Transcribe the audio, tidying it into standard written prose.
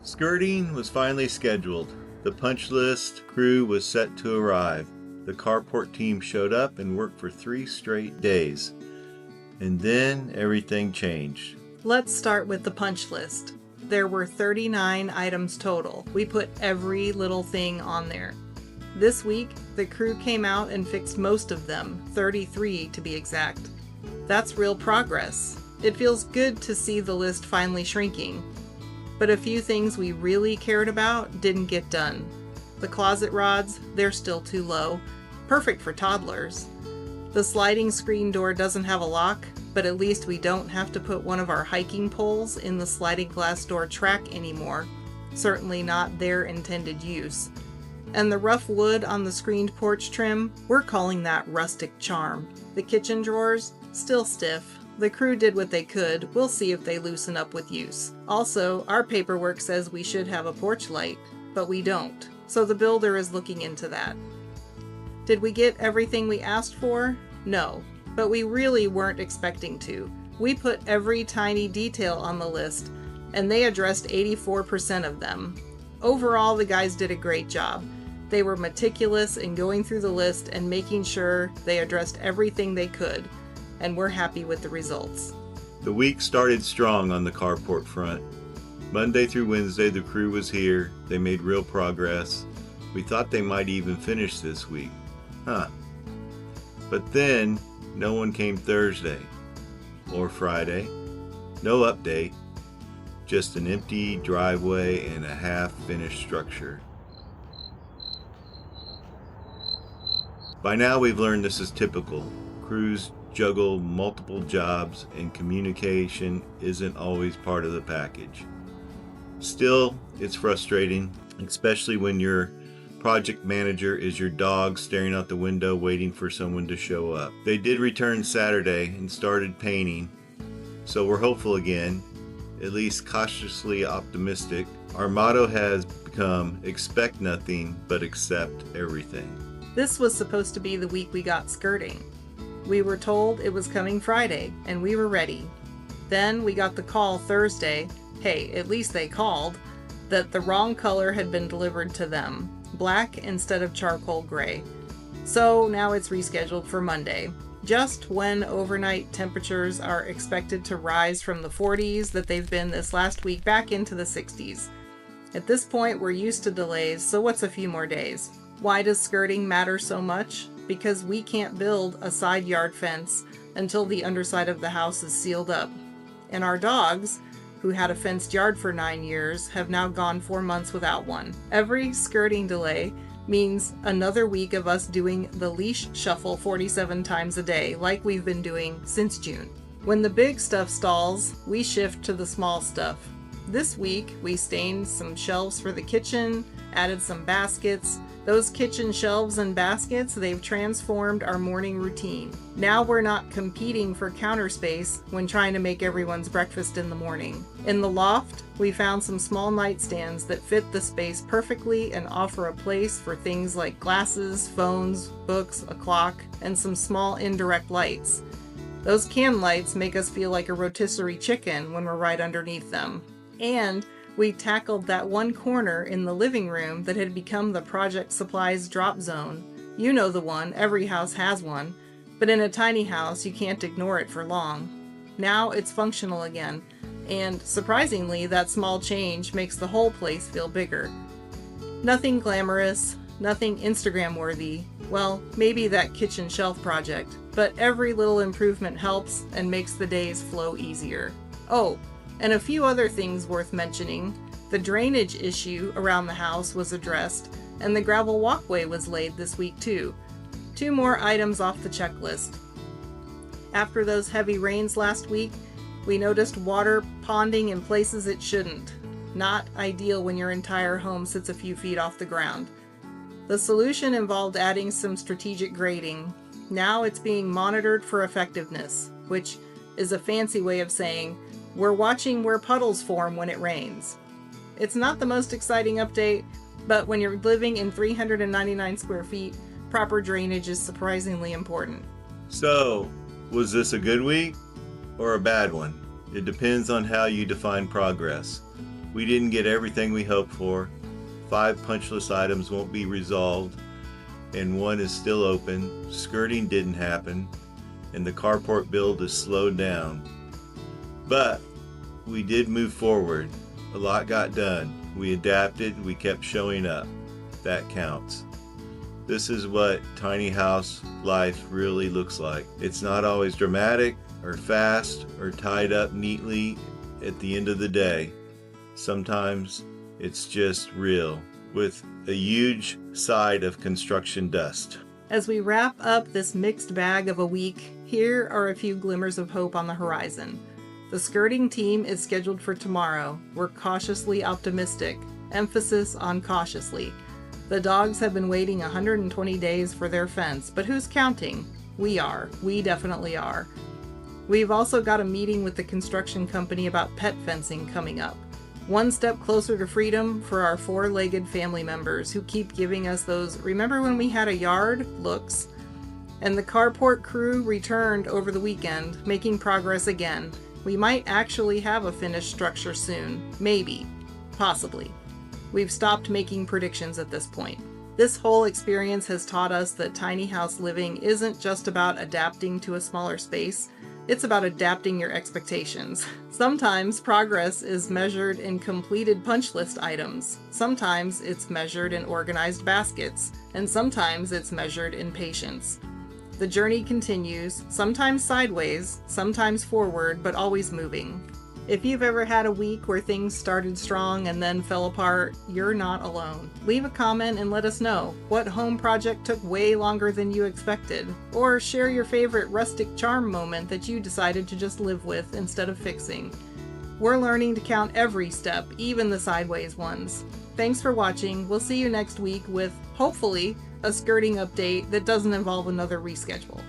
Skirting was finally scheduled. The punch list crew was set to arrive. The Carport team showed up and worked for 3 straight days. And then everything changed. Let's start with the punch list. There were 39 items total. We put every little thing on there. This week, the crew came out and fixed most of them, 33 to be exact. That's real progress. It feels good to see the list finally shrinking. But a few things we really cared about didn't get done. The closet rods, they're still too low. Perfect for toddlers. The sliding screen door doesn't have a lock, but at least we don't have to put one of our hiking poles in the sliding glass door track anymore. Certainly not their intended use. And the rough wood on the screened porch trim, we're calling that rustic charm. The kitchen drawers, still stiff. The crew did what they could. We'll see if they loosen up with use. Also, our paperwork says we should have a porch light, but we don't. So the builder is looking into that. Did we get everything we asked for? No, but we really weren't expecting to. We put every tiny detail on the list, and they addressed 84% of them. Overall, the guys did a great job. They were meticulous in going through the list and making sure they addressed everything they could, and we're happy with the results. The week started strong on the Carport front. Monday through Wednesday, the crew was here. They made real progress. We thought they might even finish this week. But then, no one came Thursday or Friday. No update. Just an empty driveway and a half-finished structure. By now, we've learned this is typical. Crews juggle multiple jobs, and communication isn't always part of the package. Still, it's frustrating, especially when your project manager is your dog staring out the window waiting for someone to show up. They did return Saturday and started painting, so we're hopeful again, at least cautiously optimistic. Our motto has become expect nothing but accept everything. This was supposed to be the week we got skirting. We were told it was coming Friday, and we were ready. Then we got the call Thursday, hey, at least they called, that the wrong color had been delivered to them, black instead of charcoal gray. So now it's rescheduled for Monday, just when overnight temperatures are expected to rise from the 40s that they've been this last week back into the 60s. At this point, we're used to delays, so what's a few more days? Why does skirting matter so much? Because we can't build a side yard fence until the underside of the house is sealed up. And our dogs, who had a fenced yard for 9 years, have now gone 4 months without one. Every skirting delay means another week of us doing the leash shuffle 47 times a day, like we've been doing since June. When the big stuff stalls, we shift to the small stuff. This week, we stained some shelves for the kitchen, added some baskets. Those kitchen shelves and baskets, they've transformed our morning routine. Now we're not competing for counter space when trying to make everyone's breakfast in the morning. In the loft, we found some small nightstands that fit the space perfectly and offer a place for things like glasses, phones, books, a clock, and some small indirect lights. Those can lights make us feel like a rotisserie chicken when we're right underneath them. And we tackled that one corner in the living room that had become the project supplies drop zone. You know the one, every house has one, but in a tiny house you can't ignore it for long. Now it's functional again, and surprisingly that small change makes the whole place feel bigger. Nothing glamorous, nothing Instagram worthy, well, maybe that kitchen shelf project, but every little improvement helps and makes the days flow easier. Oh, and a few other things worth mentioning. The drainage issue around the house was addressed, and the gravel walkway was laid this week too. 2 more items off the checklist. After those heavy rains last week, we noticed water ponding in places it shouldn't. Not ideal when your entire home sits a few feet off the ground. The solution involved adding some strategic grading. Now it's being monitored for effectiveness, which is a fancy way of saying we're watching where puddles form when it rains. It's not the most exciting update, but when you're living in 399 square feet, proper drainage is surprisingly important. So, was this a good week or a bad one? It depends on how you define progress. We didn't get everything we hoped for. 5 punch list items won't be resolved, and 1 is still open. Skirting didn't happen, and the carport build is slowed down. But we did move forward. A lot got done. We adapted, we kept showing up. That counts. This is what tiny house life really looks like. It's not always dramatic or fast or tied up neatly at the end of the day. Sometimes it's just real, with a huge side of construction dust. As we wrap up this mixed bag of a week, here are a few glimmers of hope on the horizon. The skirting team is scheduled for tomorrow. We're cautiously optimistic. Emphasis on cautiously. The dogs have been waiting 120 days for their fence, but who's counting? We are. We definitely are. We've also got a meeting with the construction company about pet fencing coming up. One step closer to freedom for our 4-legged family members who keep giving us those "remember when we had a yard" looks. And the carport crew returned over the weekend, making progress again. We might actually have a finished structure soon. Maybe. Possibly. We've stopped making predictions at this point. This whole experience has taught us that tiny house living isn't just about adapting to a smaller space. It's about adapting your expectations. Sometimes progress is measured in completed punch list items. Sometimes it's measured in organized baskets. And sometimes it's measured in patience. The journey continues, sometimes sideways, sometimes forward, but always moving. If you've ever had a week where things started strong and then fell apart, you're not alone. Leave a comment and let us know what home project took way longer than you expected, or share your favorite rustic charm moment that you decided to just live with instead of fixing. We're learning to count every step, even the sideways ones. Thanks for watching. We'll see you next week with, hopefully, a skirting update that doesn't involve another reschedule.